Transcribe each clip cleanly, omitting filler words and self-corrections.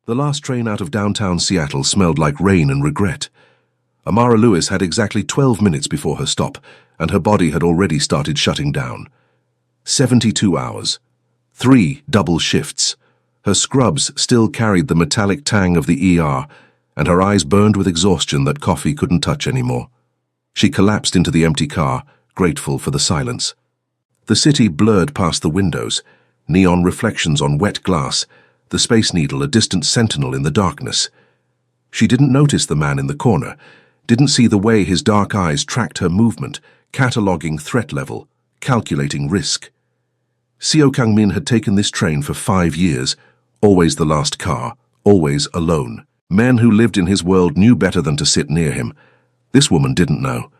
The last train out of downtown Seattle smelled like rain and regret. Amara Lewis had exactly 12 minutes before her stop, and her body had already started shutting down. 72 hours. 3 double shifts. Her scrubs still carried the metallic tang of the ER, and her eyes burned with exhaustion that coffee couldn't touch anymore. She collapsed into the empty car, grateful for the silence. The city blurred past the windows, neon reflections on wet glass, the Space Needle a distant sentinel in the darkness. She didn't notice the man in the corner, didn't see the way his dark eyes tracked her movement, cataloguing threat level, calculating risk. Seo Kang-min had taken this train for 5 years, always the last car, always alone. Men who lived in his world knew better than to sit near him. This woman didn't know,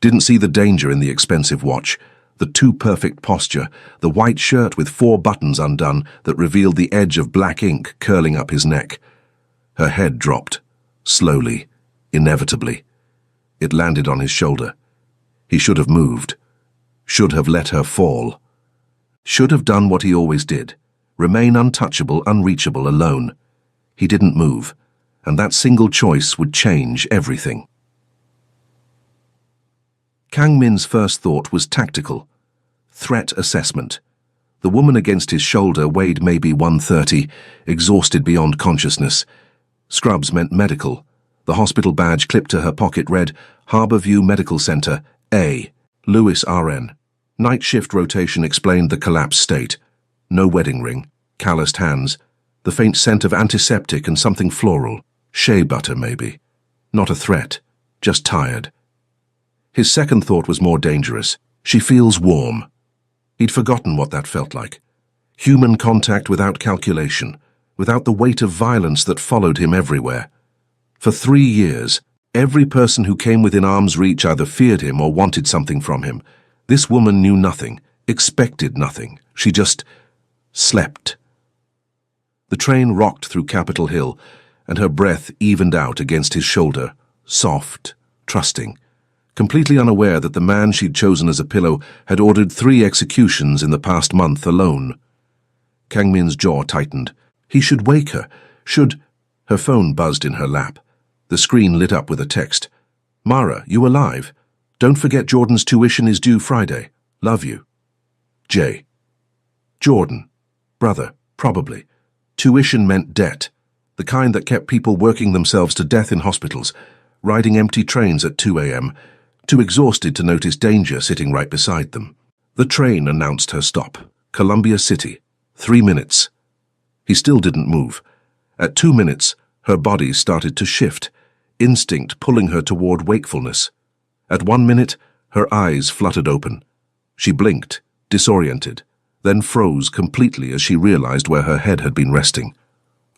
didn't see the danger in the expensive watch, the too-perfect posture, the white shirt with 4 buttons undone that revealed the edge of black ink curling up his neck. Her head dropped, slowly, inevitably. It landed on his shoulder. He should have moved, should have let her fall, should have done what he always did, remain untouchable, unreachable, alone. He didn't move, and that single choice would change everything. Kang-min's first thought was tactical. Threat assessment. The woman against his shoulder weighed maybe 130, exhausted beyond consciousness. Scrubs meant medical. The hospital badge clipped to her pocket read, Harborview Medical Center, A. Lewis RN. Night shift rotation explained the collapsed state. No wedding ring, calloused hands, the faint scent of antiseptic and something floral. Shea butter, maybe. Not a threat, just tired. His second thought was more dangerous. She feels warm. He'd forgotten what that felt like. Human contact without calculation, without the weight of violence that followed him everywhere. For 3 years, every person who came within arm's reach either feared him or wanted something from him. This woman knew nothing, expected nothing. She just slept. The train rocked through Capitol Hill, and her breath evened out against his shoulder, soft, trusting. Completely unaware that the man she'd chosen as a pillow had ordered 3 executions in the past month alone. Kang-min's jaw tightened. He should wake her, should... Her phone buzzed in her lap. The screen lit up with a text. Mara, you alive? Don't forget Jordan's tuition is due Friday. Love you. J. Jordan. Brother, probably. Tuition meant debt. The kind that kept people working themselves to death in hospitals, riding empty trains at 2 a.m., too exhausted to notice danger sitting right beside them. The train announced her stop. Columbia City. 3 minutes. He still didn't move. At 2 minutes, her body started to shift, instinct pulling her toward wakefulness. At 1 minute, her eyes fluttered open. She blinked, disoriented, then froze completely as she realized where her head had been resting.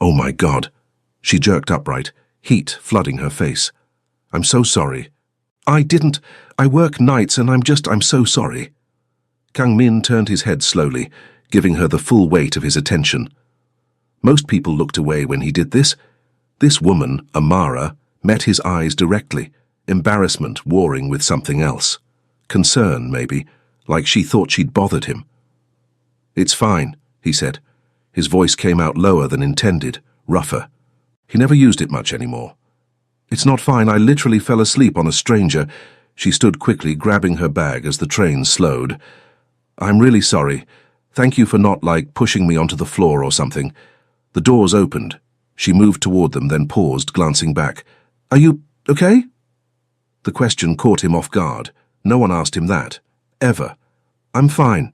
Oh my God. She jerked upright, heat flooding her face. I'm so sorry. I work nights and I'm so sorry. Kang-min turned his head slowly, giving her the full weight of his attention. Most people looked away when he did this. This woman, Amara, met his eyes directly, embarrassment warring with something else. Concern, maybe, like she thought she'd bothered him. It's fine, he said. His voice came out lower than intended, rougher. He never used it much anymore. It's not fine, I literally fell asleep on a stranger. She stood quickly, grabbing her bag as the train slowed. I'm really sorry. Thank you for not, pushing me onto the floor or something. The doors opened. She moved toward them, then paused, glancing back. Are you okay? The question caught him off guard. No one asked him that. Ever. I'm fine.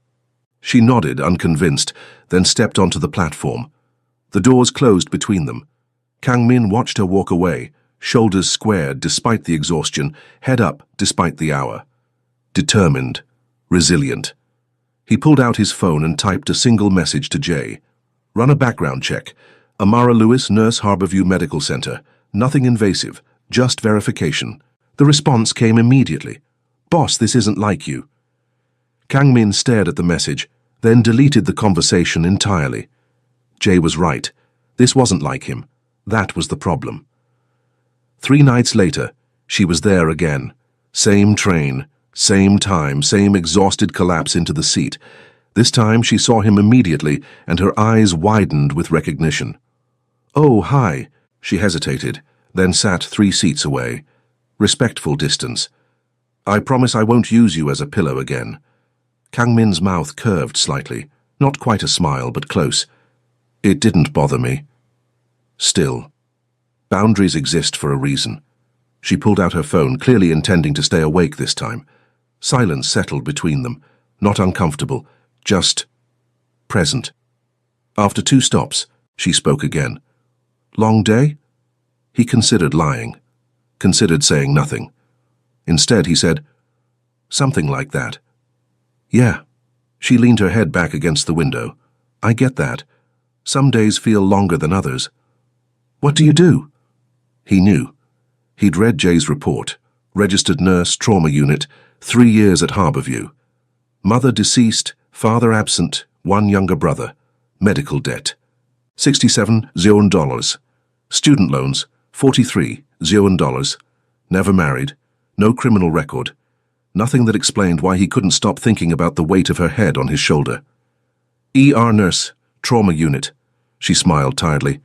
She nodded, unconvinced, then stepped onto the platform. The doors closed between them. Kang-min watched her walk away, shoulders squared despite the exhaustion, head up despite the hour. Determined, resilient. He pulled out his phone and typed a single message to Jay. Run a background check. Amara Lewis, Nurse, Harborview Medical Center. Nothing invasive, just verification. The response came immediately. Boss, this isn't like you. Kang-min stared at the message, then deleted the conversation entirely. Jay was right. This wasn't like him. That was the problem. 3 nights later, she was there again. Same train, same time, same exhausted collapse into the seat. This time she saw him immediately, and her eyes widened with recognition. "Oh, hi." She hesitated, then sat 3 seats away. Respectful distance. "I promise I won't use you as a pillow again." Kang Min's mouth curved slightly, not quite a smile, but close. "It didn't bother me." Still, boundaries exist for a reason. She pulled out her phone, clearly intending to stay awake this time. Silence settled between them, not uncomfortable, just present. After 2 stops, she spoke again. "Long day?" He considered lying, considered saying nothing. Instead, he said, "Something like that." "Yeah." She leaned her head back against the window. "I get that. Some days feel longer than others." "What do you do?" He knew. He'd read Jay's report. Registered nurse, trauma unit, 3 years at Harborview. Mother deceased, father absent, 1 younger brother. Medical debt, $67,000. Student loans, $43,000. Never married. No criminal record. Nothing that explained why he couldn't stop thinking about the weight of her head on his shoulder. "ER nurse, trauma unit." She smiled tiredly.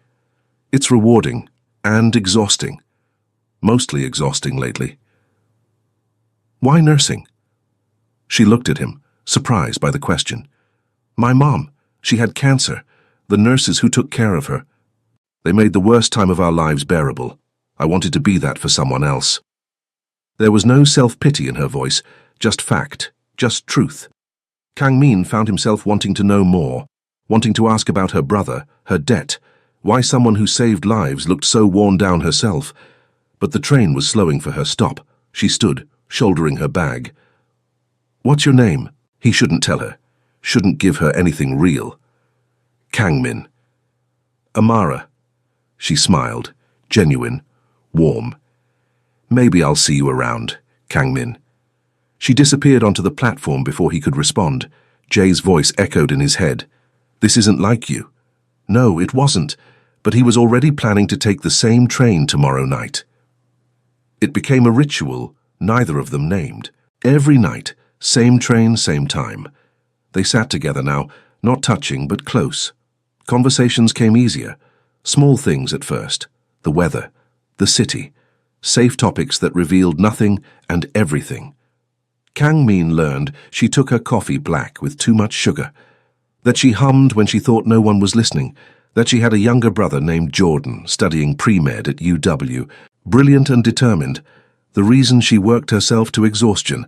"It's rewarding and exhausting. Mostly exhausting lately." "Why nursing?" She looked at him, surprised by the question. "My mom. She had cancer. The nurses who took care of her. They made the worst time of our lives bearable. I wanted to be that for someone else." There was no self-pity in her voice, just fact, just truth. Kang Min found himself wanting to know more, wanting to ask about her brother, her debt, why someone who saved lives looked so worn down herself. But the train was slowing for her stop. She stood, shouldering her bag. "What's your name?" He shouldn't tell her, shouldn't give her anything real. "Kang Min." "Amara." She smiled, genuine, warm. "Maybe I'll see you around, Kang Min." She disappeared onto the platform before he could respond. Jay's voice echoed in his head. "This isn't like you." No, it wasn't, but he was already planning to take the same train tomorrow night. It became a ritual, neither of them named. Every night, same train, same time. They sat together now, not touching, but close. Conversations came easier. Small things at first. The weather, the city. Safe topics that revealed nothing and everything. Kang Min learned she took her coffee black with too much sugar, that she hummed when she thought no one was listening, that she had a younger brother named Jordan studying pre-med at UW, brilliant and determined, the reason she worked herself to exhaustion.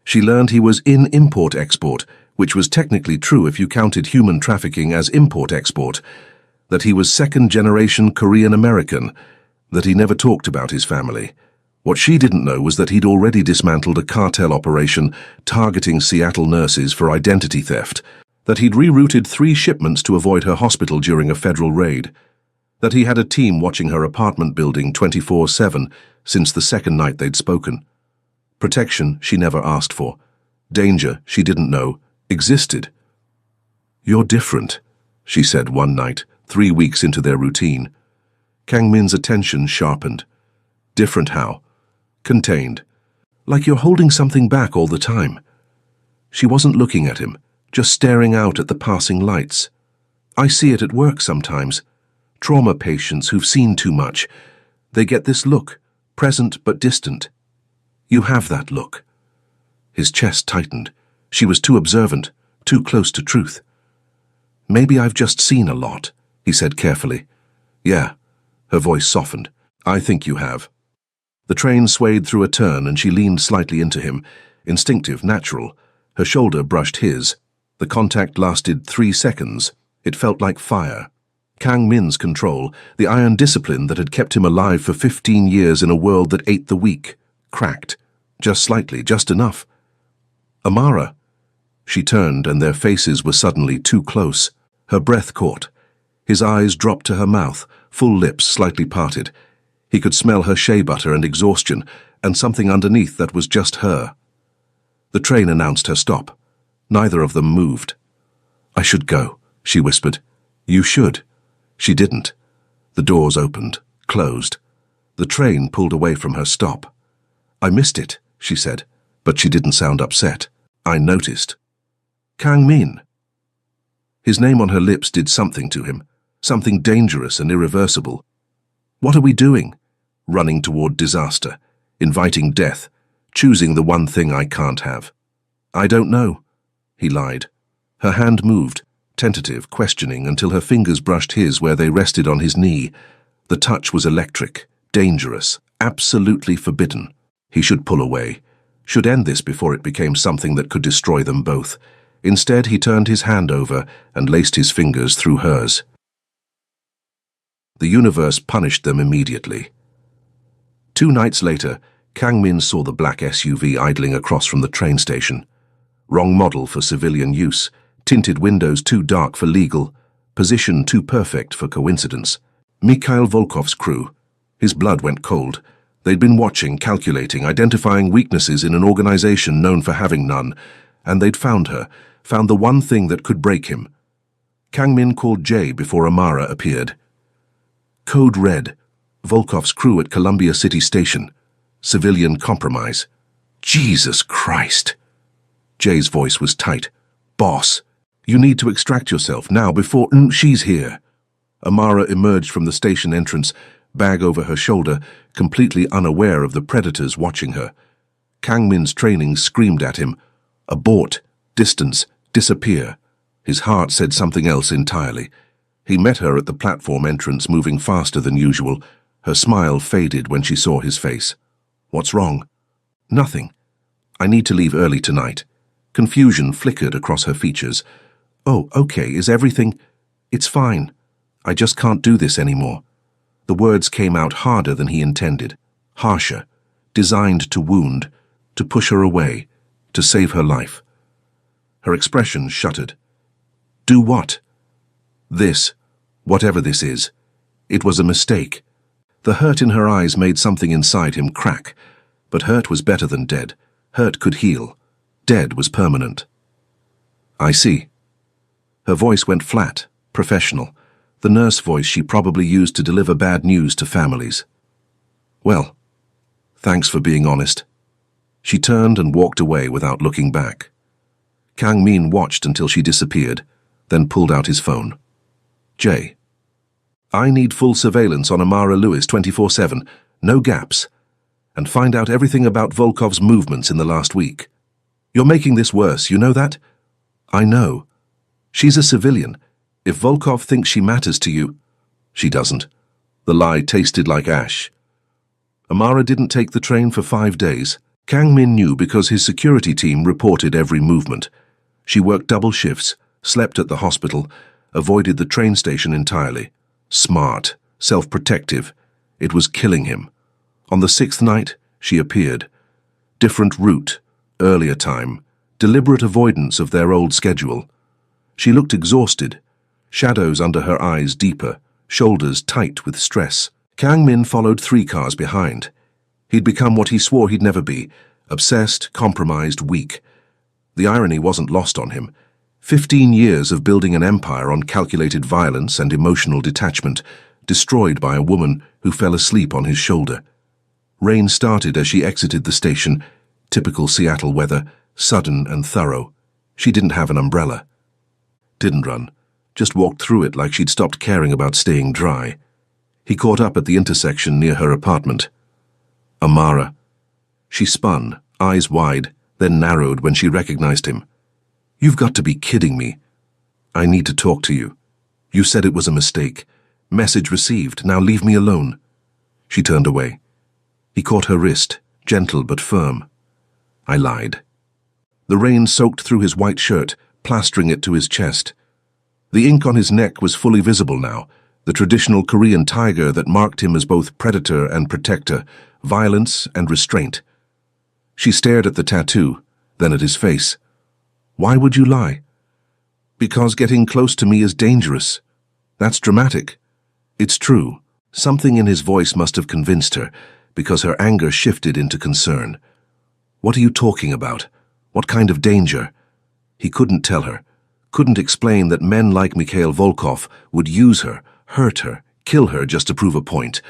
She learned he was in import-export, which was technically true if you counted human trafficking as import-export, that he was second-generation Korean-American, that he never talked about his family. What she didn't know was that he'd already dismantled a cartel operation targeting Seattle nurses for identity theft, that he'd rerouted 3 shipments to avoid her hospital during a federal raid, that he had a team watching her apartment building 24/7 since the second night they'd spoken. Protection she never asked for. Danger she didn't know existed. "You're different," she said one night, 3 weeks into their routine. Kang Min's attention sharpened. Different how? Contained. Like you're holding something back all the time. She wasn't looking at him, just staring out at the passing lights. "I see it at work sometimes. Trauma patients who've seen too much. They get this look, present but distant. You have that look." His chest tightened. She was too observant, too close to truth. "Maybe I've just seen a lot," he said carefully. "Yeah." Her voice softened. "I think you have." The train swayed through a turn and she leaned slightly into him, instinctive, natural. Her shoulder brushed his. The contact lasted 3 seconds. It felt like fire. Kang Min's control, the iron discipline that had kept him alive for 15 years in a world that ate the weak, cracked. Just slightly, just enough. "Amara." She turned and their faces were suddenly too close. Her breath caught. His eyes dropped to her mouth, full lips slightly parted. He could smell her shea butter and exhaustion, and something underneath that was just her. The train announced her stop. Neither of them moved. "I should go," she whispered. "You should." She didn't. The doors opened, closed. The train pulled away from her stop. "I missed it," she said, but she didn't sound upset. "I noticed." "Kang Min." His name on her lips did something to him. Something dangerous and irreversible. What are we doing? Running toward disaster, inviting death, choosing the one thing I can't have. I don't know, he lied. Her hand moved, tentative, questioning, until her fingers brushed his where they rested on his knee. The touch was electric, dangerous, absolutely forbidden. He should pull away, should end this before it became something that could destroy them both. Instead, he turned his hand over and laced his fingers through hers. The universe punished them immediately. 2 nights later, Kang Min saw the black SUV idling across from the train station. Wrong model for civilian use, tinted windows too dark for legal, position too perfect for coincidence. Mikhail Volkov's crew. His blood went cold. They'd been watching, calculating, identifying weaknesses in an organization known for having none, and they'd found her, found the one thing that could break him. Kang Min called Jay before Amara appeared. Code Red. Volkov's crew at Columbia City Station. Civilian compromise. Jesus Christ. Jay's voice was tight. Boss, you need to extract yourself now before she's here. Amara emerged from the station entrance, bag over her shoulder, completely unaware of the predators watching her. Kang Min's training screamed at him. Abort, distance, disappear. His heart said something else entirely. He met her at the platform entrance, moving faster than usual. Her smile faded when she saw his face. What's wrong? Nothing. I need to leave early tonight. Confusion flickered across her features. Oh, okay, is everything... It's fine. I just can't do this anymore. The words came out harder than he intended. Harsher. Designed to wound, to push her away, to save her life. Her expression shuttered. Do what? This. Whatever this is. It was a mistake. The hurt in her eyes made something inside him crack. But hurt was better than dead. Hurt could heal. Dead was permanent. I see. Her voice went flat, professional. The nurse voice she probably used to deliver bad news to families. Well, thanks for being honest. She turned and walked away without looking back. Kang Min watched until she disappeared, then pulled out his phone. Jay. I need full surveillance on Amara Lewis 24/7, no gaps, and find out everything about Volkov's movements in the last week. You're making this worse, you know that? I know. She's a civilian. If Volkov thinks she matters to you, she doesn't. The lie tasted like ash. Amara didn't take the train for 5 days. Kang Min knew because his security team reported every movement. She worked double shifts, slept at the hospital, avoided the train station entirely. Smart, self-protective. It was killing him. On the 6th night, she appeared. Different route, earlier time, deliberate avoidance of their old schedule. She looked exhausted, shadows under her eyes deeper, shoulders tight with stress. Kang Min followed 3 cars behind. He'd become what he swore he'd never be, obsessed, compromised, weak. The irony wasn't lost on him. 15 years of building an empire on calculated violence and emotional detachment, destroyed by a woman who fell asleep on his shoulder. Rain started as she exited the station, typical Seattle weather, sudden and thorough. She didn't have an umbrella. Didn't run, just walked through it like she'd stopped caring about staying dry. He caught up at the intersection near her apartment. Amara. She spun, eyes wide, then narrowed when she recognized him. You've got to be kidding me. I need to talk to you. You said it was a mistake. Message received, now leave me alone. She turned away. He caught her wrist, gentle but firm. I lied. The rain soaked through his white shirt, plastering it to his chest. The ink on his neck was fully visible now, the traditional Korean tiger that marked him as both predator and protector, violence and restraint. She stared at the tattoo, then at his face. Why would you lie? Because getting close to me is dangerous. That's dramatic. It's true. Something in his voice must have convinced her, because her anger shifted into concern. What are you talking about? What kind of danger? He couldn't tell her, couldn't explain that men like Mikhail Volkov would use her, hurt her, kill her just to prove a point.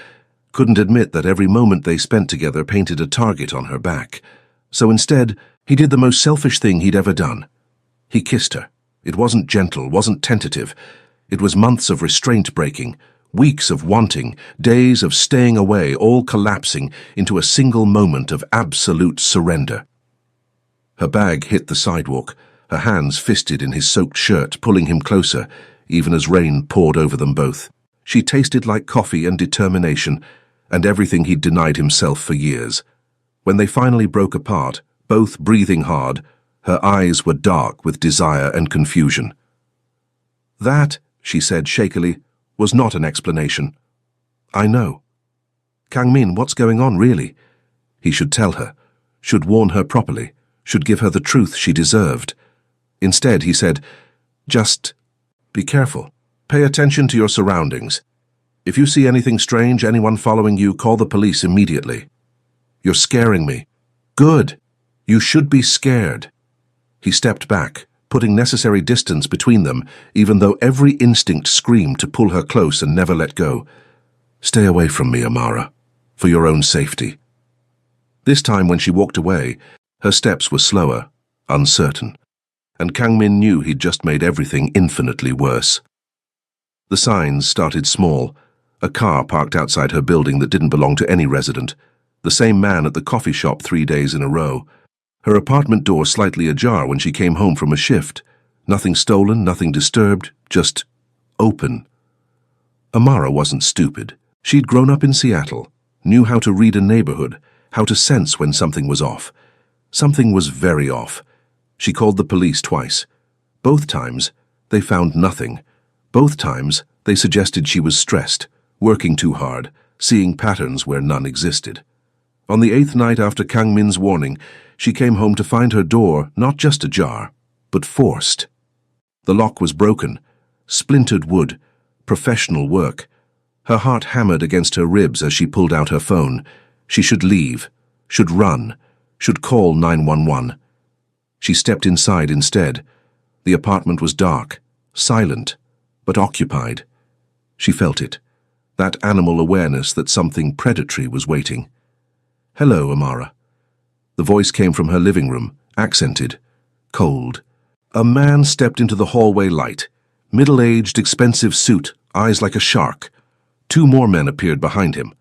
Couldn't admit that every moment they spent together painted a target on her back. So instead, he did the most selfish thing he'd ever done. He kissed her. It wasn't gentle, wasn't tentative. It was months of restraint breaking, weeks of wanting, days of staying away, all collapsing into a single moment of absolute surrender. Her bag hit the sidewalk, her hands fisted in his soaked shirt, pulling him closer, even as rain poured over them both. She tasted like coffee and determination, and everything he'd denied himself for years. When they finally broke apart, both breathing hard, her eyes were dark with desire and confusion. "That," she said shakily, "was not an explanation." "I know." "Kang-min, what's going on, really?" He should tell her, should warn her properly, should give her the truth she deserved. Instead, he said, "Just be careful. Pay attention to your surroundings. If you see anything strange, anyone following you, call the police immediately." "You're scaring me." "Good. You should be scared." He stepped back, putting necessary distance between them, even though every instinct screamed to pull her close and never let go. "Stay away from me, Amara, for your own safety." This time when she walked away, her steps were slower, uncertain, and Kang-min knew he'd just made everything infinitely worse. The signs started small. A car parked outside her building that didn't belong to any resident. The same man at the coffee shop 3 days in a row. Her apartment door slightly ajar when she came home from a shift. Nothing stolen, nothing disturbed, just open. Amara wasn't stupid. She'd grown up in Seattle, knew how to read a neighborhood, how to sense when something was off. Something was very off. She called the police twice. Both times, they found nothing. Both times, they suggested she was stressed, working too hard, seeing patterns where none existed. On the 8th night after Kang-min's warning, she came home to find her door not just ajar, but forced. The lock was broken, splintered wood, professional work. Her heart hammered against her ribs as she pulled out her phone. She should leave, should run, should call 911. She stepped inside instead. The apartment was dark, silent, but occupied. She felt it, that animal awareness that something predatory was waiting. "Hello, Amara." The voice came from her living room, accented, cold. A man stepped into the hallway light, middle-aged, expensive suit, eyes like a shark. 2 more men appeared behind him.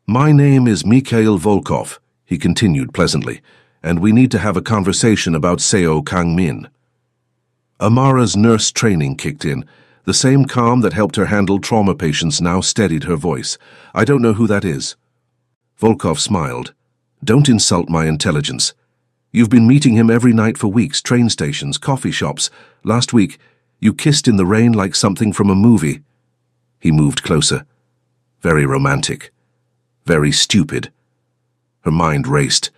"My name is Mikhail Volkov," he continued pleasantly, "and we need to have a conversation about Seo Kang-min." Amara's nurse training kicked in. The same calm that helped her handle trauma patients now steadied her voice. "I don't know who that is." Volkov smiled. "Don't insult my intelligence. You've been meeting him every night for weeks, train stations, coffee shops. Last week, you kissed in the rain like something from a movie." He moved closer. Very romantic. Very stupid. Her mind raced.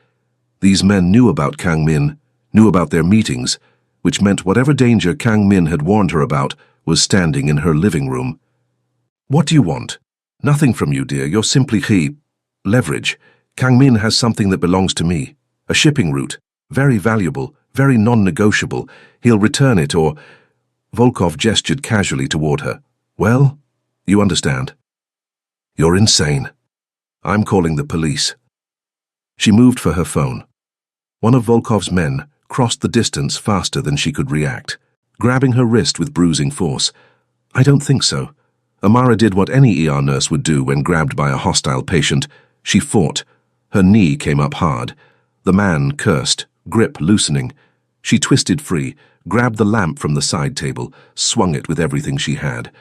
These men knew about Kang-min, knew about their meetings, which meant whatever danger Kang-min had warned her about was standing in her living room. "What do you want?" "Nothing from you, dear. You're simply leverage. Kang-min has something that belongs to me. A shipping route. Very valuable, very non-negotiable. He'll return it or—" Volkov gestured casually toward her. "Well, you understand." "You're insane. I'm calling the police." She moved for her phone. One of Volkov's men crossed the distance faster than she could react, grabbing her wrist with bruising force. "I don't think so." Amara did what any ER nurse would do when grabbed by a hostile patient. She fought. Her knee came up hard. The man cursed, grip loosening. She twisted free, grabbed the lamp from the side table, swung it with everything she had.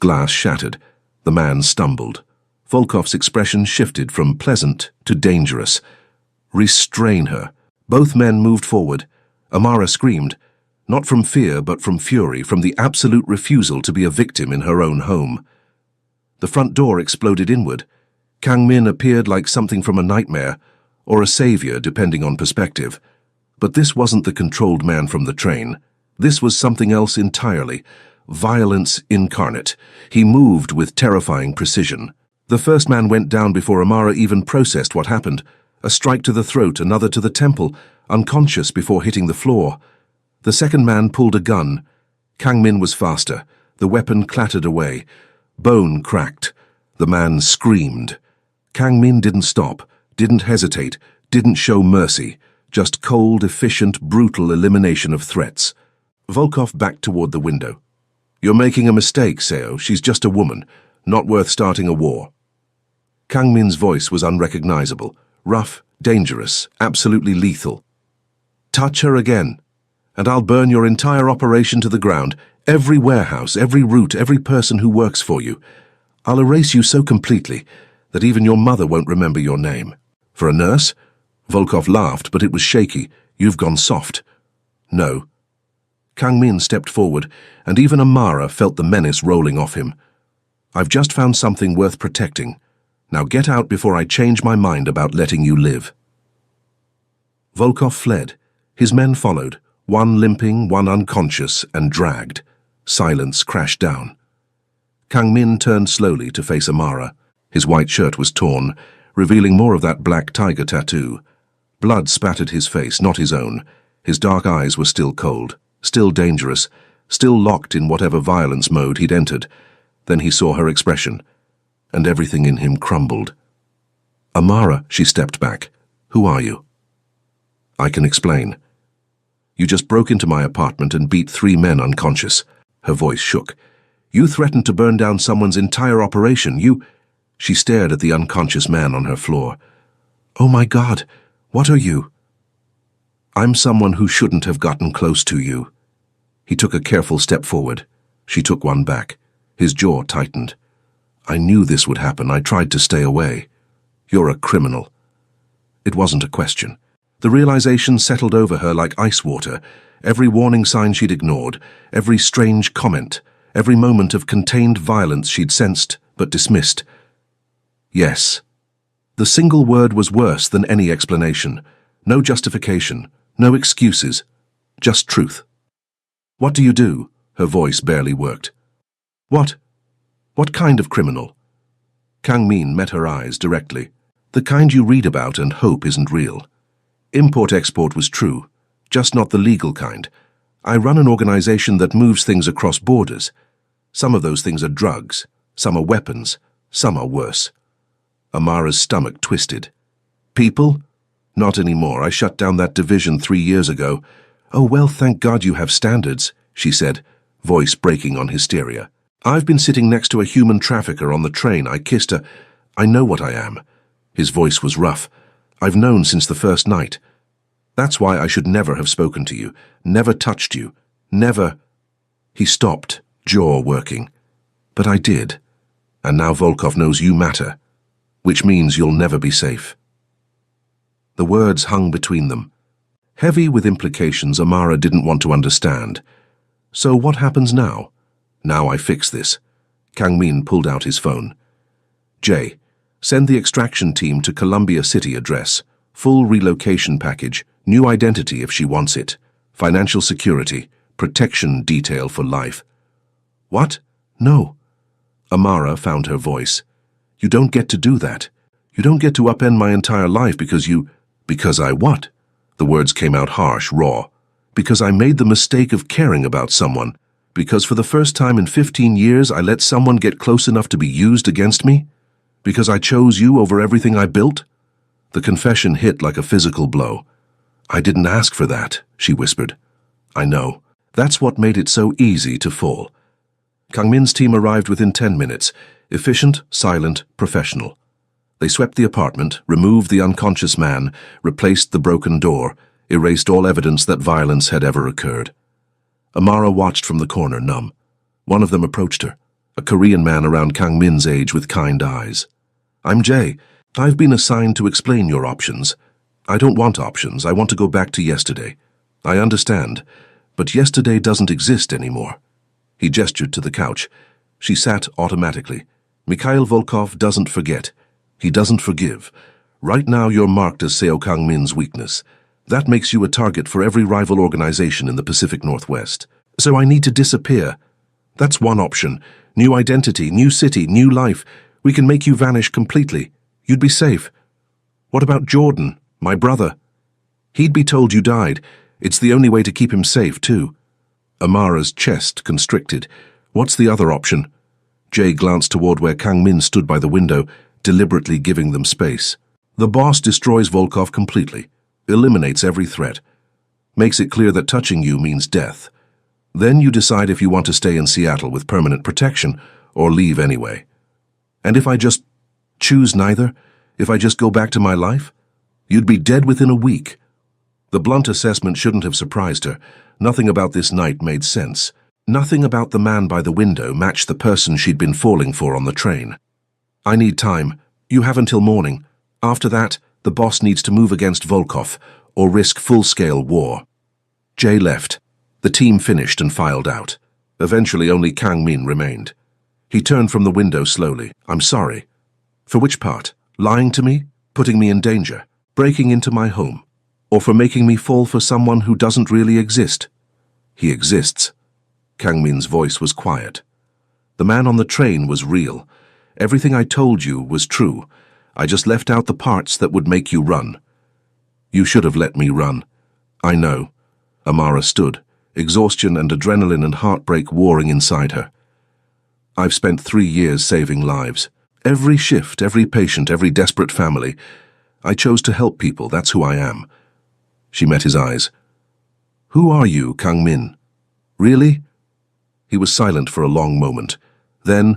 Glass shattered. The man stumbled. Volkov's expression shifted from pleasant to dangerous. "Restrain her." Both men moved forward. Amara screamed, not from fear but from fury, from the absolute refusal to be a victim in her own home. The front door exploded inward. Kang-min appeared like something from a nightmare, or a savior depending on perspective. But this wasn't the controlled man from the train. This was something else entirely. Violence incarnate. He moved with terrifying precision. The first man went down before Amara even processed what happened. A strike to the throat, another to the temple, unconscious before hitting the floor. The second man pulled a gun. Kang-min was faster. The weapon clattered away. Bone cracked. The man screamed. Kang-min didn't stop, didn't hesitate, didn't show mercy. Just cold, efficient, brutal elimination of threats. Volkov backed toward the window. You're making a mistake, Seo. She's just a woman, not worth starting a war. Kang Min's voice was unrecognizable, rough, dangerous, absolutely lethal. Touch her again, and I'll burn your entire operation to the ground, every warehouse, every route, every person who works for you. I'll erase you so completely that even your mother won't remember your name. For a nurse? Volkov laughed, but it was shaky. You've gone soft. No. Kang Min stepped forward, and even Amara felt the menace rolling off him. I've just found something worth protecting. Now get out before I change my mind about letting you live. Volkov fled. His men followed, one limping, one unconscious, and dragged. Silence crashed down. Kang Min turned slowly to face Amara. His white shirt was torn, revealing more of that black tiger tattoo. Blood spattered his face, not his own. His dark eyes were still cold, still dangerous, still locked in whatever violence mode he'd entered. Then he saw her expression, and everything in him crumbled. Amara, she stepped back. Who are you? I can explain. You just broke into my apartment and beat 3 men unconscious. Her voice shook. You threatened to burn down someone's entire operation. She stared at the unconscious man on her floor. Oh my God, what are you? I'm someone who shouldn't have gotten close to you. He took a careful step forward. She took one back. His jaw tightened. I knew this would happen. I tried to stay away. You're a criminal. It wasn't a question. The realization settled over her like ice water. Every warning sign she'd ignored, every strange comment, every moment of contained violence she'd sensed but dismissed. Yes. The single word was worse than any explanation. No justification, no excuses, just truth. What do you do? Her voice barely worked. What? What kind of criminal? Kang Min met her eyes directly. The kind you read about and hope isn't real. Import-export was true, just not the legal kind. I run an organization that moves things across borders. Some of those things are drugs, some are weapons, some are worse. Amara's stomach twisted. People? Not anymore. I shut down that division 3 years ago. Oh, well, thank God you have standards, she said, voice breaking on hysteria. I've been sitting next to a human trafficker on the train. I kissed her. I know what I am. His voice was rough. I've known since the first night. That's why I should never have spoken to you, never touched you, never... He stopped, jaw working. But I did. And now Volkov knows you matter, which means you'll never be safe. The words hung between them. Heavy with implications Amara didn't want to understand. So what happens now? Now I fix this. Kang Min pulled out his phone. Jay, send the extraction team to Columbia City address. Full relocation package, new identity if she wants it. Financial security, protection detail for life. What? No. Amara found her voice. You don't get to do that. You don't get to upend my entire life because you... Because I what? The words came out harsh, raw. Because I made the mistake of caring about someone. Because for the first time in 15 years I let someone get close enough to be used against me? Because I chose you over everything I built? The confession hit like a physical blow. I didn't ask for that, she whispered. I know. That's what made it so easy to fall. Kang Min's team arrived within 10 minutes. Efficient, silent, professional. They swept the apartment, removed the unconscious man, replaced the broken door, erased all evidence that violence had ever occurred. Amara watched from the corner, numb. One of them approached her, a Korean man around Kang Min's age with kind eyes. I'm Jay. I've been assigned to explain your options. I don't want options. I want to go back to yesterday. I understand, but yesterday doesn't exist anymore. He gestured to the couch. She sat automatically. Mikhail Volkov doesn't forget. He doesn't forgive. Right now you're marked as Seo Kang Min's weakness. That makes you a target for every rival organization in the Pacific Northwest. So I need to disappear. That's one option. New identity, new city, new life. We can make you vanish completely. You'd be safe. What about Jordan, my brother? He'd be told you died. It's the only way to keep him safe, too. Amara's chest constricted. What's the other option? Jay glanced toward where Kang Min stood by the window, deliberately giving them space. The boss destroys Volkov completely, eliminates every threat, makes it clear that touching you means death. Then you decide if you want to stay in Seattle with permanent protection or leave anyway. And if I just choose neither, if I just go back to my life, you'd be dead within a week. The blunt assessment shouldn't have surprised her. Nothing about this night made sense. Nothing about the man by the window matched the person she'd been falling for on the train. I need time. You have until morning. After that, the boss needs to move against Volkov or risk full-scale war. Jay left. The team finished and filed out. Eventually, only Kang Min remained. He turned from the window slowly. I'm sorry. For which part? Lying to me? Putting me in danger? Breaking into my home? Or for making me fall for someone who doesn't really exist? He exists. Kang Min's voice was quiet. The man on the train was real. Everything I told you was true. I just left out the parts that would make you run. You should have let me run. I know. Amara stood, exhaustion and adrenaline and heartbreak warring inside her. I've spent 3 years saving lives. Every shift, every patient, every desperate family. I chose to help people, that's who I am. She met his eyes. Who are you, Kang Min? Really? He was silent for a long moment. Then,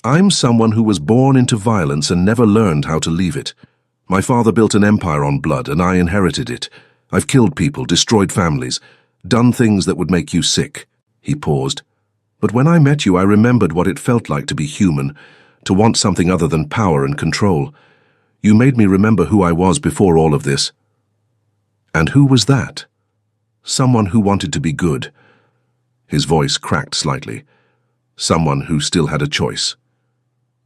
I'm someone who was born into violence and never learned how to leave it. My father built an empire on blood and I inherited it. I've killed people, destroyed families, done things that would make you sick. He paused. But when I met you, I remembered what it felt like to be human, to want something other than power and control. You made me remember who I was before all of this. And who was that? Someone who wanted to be good. His voice cracked slightly. Someone who still had a choice.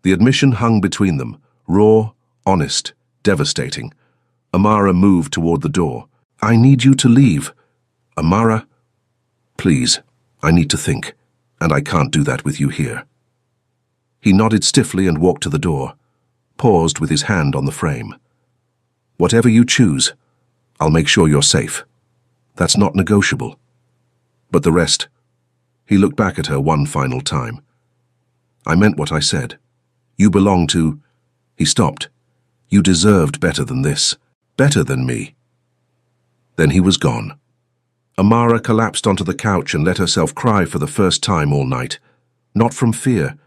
The admission hung between them, raw, honest, devastating. Amara moved toward the door. I need you to leave. Amara, please, I need to think, and I can't do that with you here. He nodded stiffly and walked to the door, paused with his hand on the frame. Whatever you choose, I'll make sure you're safe. That's not negotiable. But the rest, he looked back at her one final time. I meant what I said. You belong to... He stopped. You deserved better than this. Better than me. Then he was gone. Amara collapsed onto the couch and let herself cry for the first time all night. Not from fear.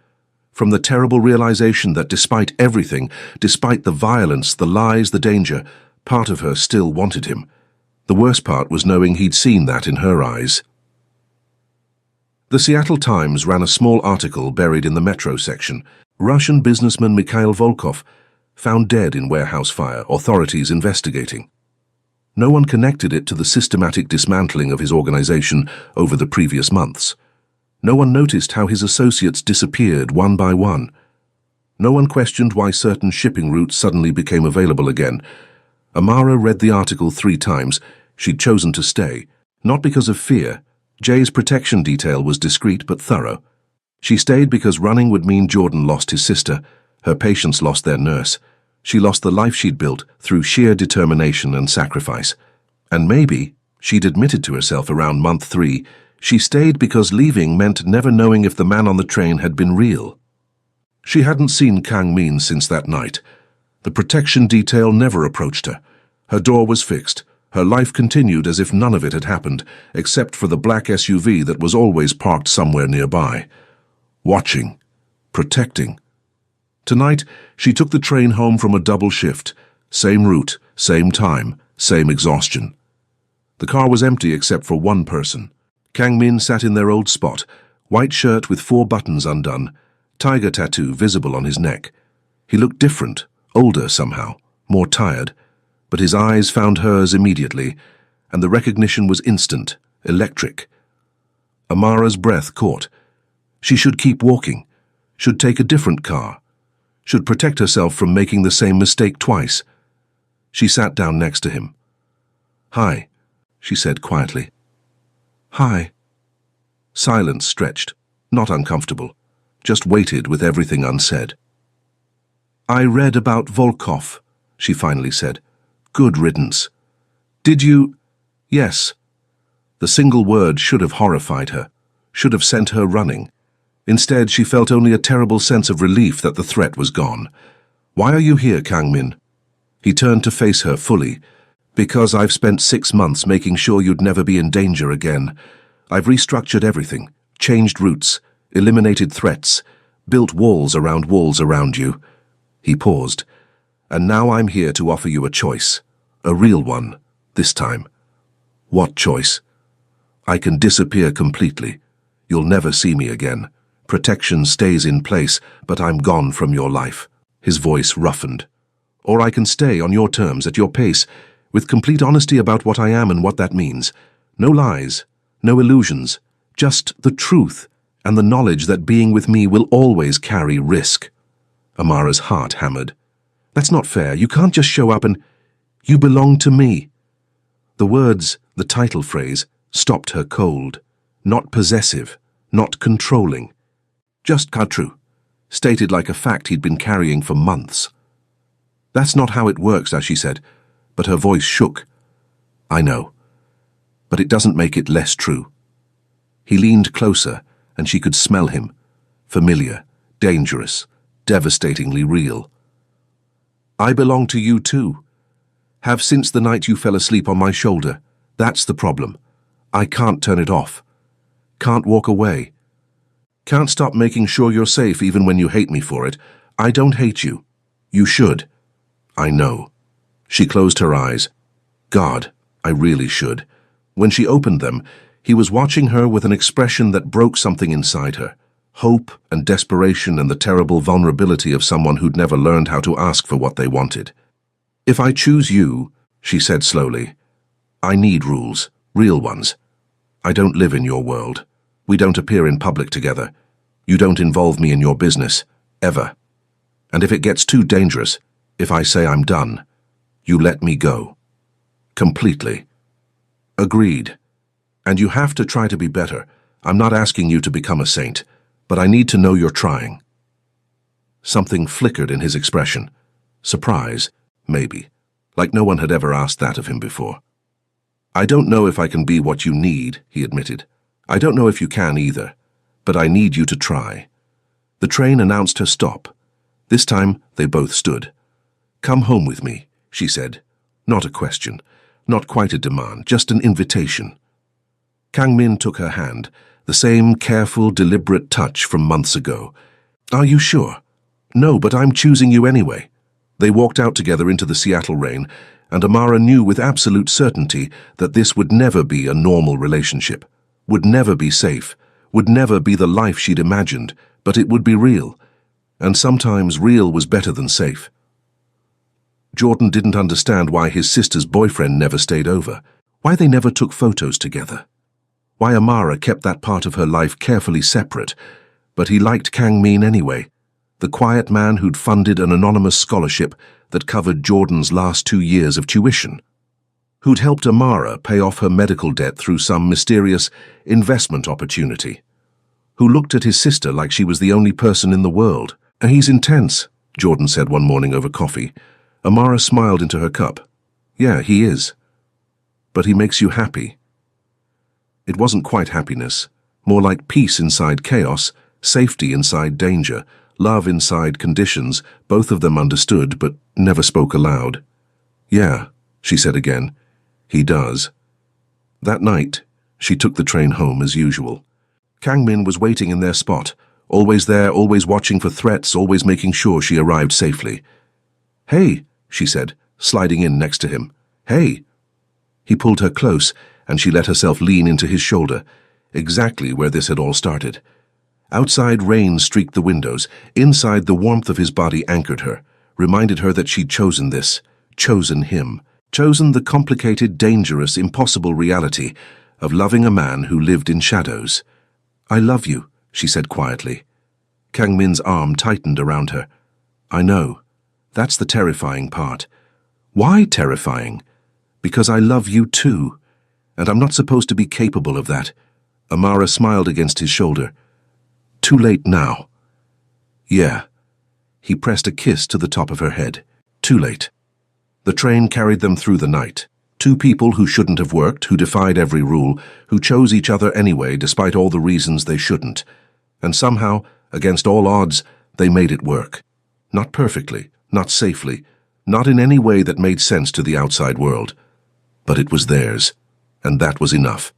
From the terrible realization that despite everything, despite the violence, the lies, the danger, part of her still wanted him. The worst part was knowing he'd seen that in her eyes. The Seattle Times ran a small article buried in the metro section. Russian businessman Mikhail Volkov found dead in warehouse fire, authorities investigating. No one connected it to the systematic dismantling of his organization over the previous months. No one noticed how his associates disappeared one by one. No one questioned why certain shipping routes suddenly became available again. Amara read the article 3 times. She'd chosen to stay, not because of fear. Jay's protection detail was discreet but thorough. She stayed because running would mean Jordan lost his sister, her patients lost their nurse. She lost the life she'd built through sheer determination and sacrifice. And maybe, she'd admitted to herself around month 3, she stayed because leaving meant never knowing if the man on the train had been real. She hadn't seen Kang Min since that night. The protection detail never approached her. Her door was fixed. Her life continued as if none of it had happened, except for the black SUV that was always parked somewhere nearby. Watching. Protecting. Tonight, she took the train home from a double shift. Same route, same time, same exhaustion. The car was empty except for one person. Kang Min sat in their old spot, white shirt with 4 buttons undone, tiger tattoo visible on his neck. He looked different, older somehow, more tired, but his eyes found hers immediately, and the recognition was instant, electric. Amara's breath caught. She should keep walking, should take a different car, should protect herself from making the same mistake twice. She sat down next to him. "Hi," she said quietly. "Hi." Silence stretched, not uncomfortable, just waited with everything unsaid. "I read about Volkov," she finally said. "Good riddance." "Did you—" "Yes." The single word should have horrified her, should have sent her running. Instead, she felt only a terrible sense of relief that the threat was gone. "Why are you here, Kang Min?" He turned to face her fully. "Because I've spent 6 months making sure you'd never be in danger again. I've restructured everything, changed routes, eliminated threats, built walls around you. He paused. And now I'm here to offer you a choice. A real one, this time. What choice? I can disappear completely. You'll never see me again. Protection stays in place, but I'm gone from your life. His voice roughened. Or I can stay on your terms, at your pace, with complete honesty about what I am and what that means. No lies, no illusions, just the truth and the knowledge that being with me will always carry risk. Amara's heart hammered. That's not fair. You can't just show up and... You belong to me. The words, the title phrase, stopped her cold. Not possessive, not controlling. Just true, stated like a fact he'd been carrying for months. That's not how it works, as she said, but her voice shook. I know, but it doesn't make it less true. He leaned closer, and she could smell him. Familiar, dangerous, devastatingly real. I belong to you too. Have since the night you fell asleep on my shoulder. That's the problem. I can't turn it off. Can't walk away. Can't stop making sure you're safe even when you hate me for it. I don't hate you. You should. I know. She closed her eyes. God, I really should. When she opened them, he was watching her with an expression that broke something inside her. Hope and desperation and the terrible vulnerability of someone who'd never learned how to ask for what they wanted. If I choose you, she said slowly, I need rules, real ones. I don't live in your world. We don't appear in public together. You don't involve me in your business, ever. And if it gets too dangerous, if I say I'm done, you let me go. Completely. Agreed. And you have to try to be better. I'm not asking you to become a saint, but I need to know you're trying. Something flickered in his expression. Surprise, maybe, like no one had ever asked that of him before. I don't know if I can be what you need, he admitted. I don't know if you can either, but I need you to try. The train announced her stop. This time, they both stood. Come home with me, she said. Not a question, not quite a demand, just an invitation. Kang Min took her hand, the same careful, deliberate touch from months ago. Are you sure? No, but I'm choosing you anyway. They walked out together into the Seattle rain, and Amara knew with absolute certainty that this would never be a normal relationship, would never be safe, would never be the life she'd imagined, but it would be real. And sometimes real was better than safe. Jordan didn't understand why his sister's boyfriend never stayed over, why they never took photos together, why Amara kept that part of her life carefully separate, but he liked Kang Min anyway, the quiet man who'd funded an anonymous scholarship that covered Jordan's last 2 years of tuition, who'd helped Amara pay off her medical debt through some mysterious investment opportunity, who looked at his sister like she was the only person in the world. He's intense, Jordan said one morning over coffee. Amara smiled into her cup. Yeah, he is. But he makes you happy. It wasn't quite happiness, more like peace inside chaos, safety inside danger, love inside conditions, both of them understood but never spoke aloud. Yeah, she said again, he does. That night, she took the train home as usual. Kang Min was waiting in their spot, always there, always watching for threats, always making sure she arrived safely. Hey, she said, sliding in next to him. Hey. He pulled her close, and she let herself lean into his shoulder, exactly where this had all started. Outside, rain streaked the windows. Inside, the warmth of his body anchored her, reminded her that she'd chosen this, chosen him, chosen the complicated, dangerous, impossible reality of loving a man who lived in shadows. I love you, she said quietly. Kang Min's arm tightened around her. I know. That's the terrifying part. Why terrifying? Because I love you too, and I'm not supposed to be capable of that. Amara smiled against his shoulder. Too late now. Yeah. He pressed a kiss to the top of her head. Too late. The train carried them through the night. Two people who shouldn't have worked, who defied every rule, who chose each other anyway despite all the reasons they shouldn't. And somehow, against all odds, they made it work. Not perfectly, not safely, not in any way that made sense to the outside world. But it was theirs, and that was enough.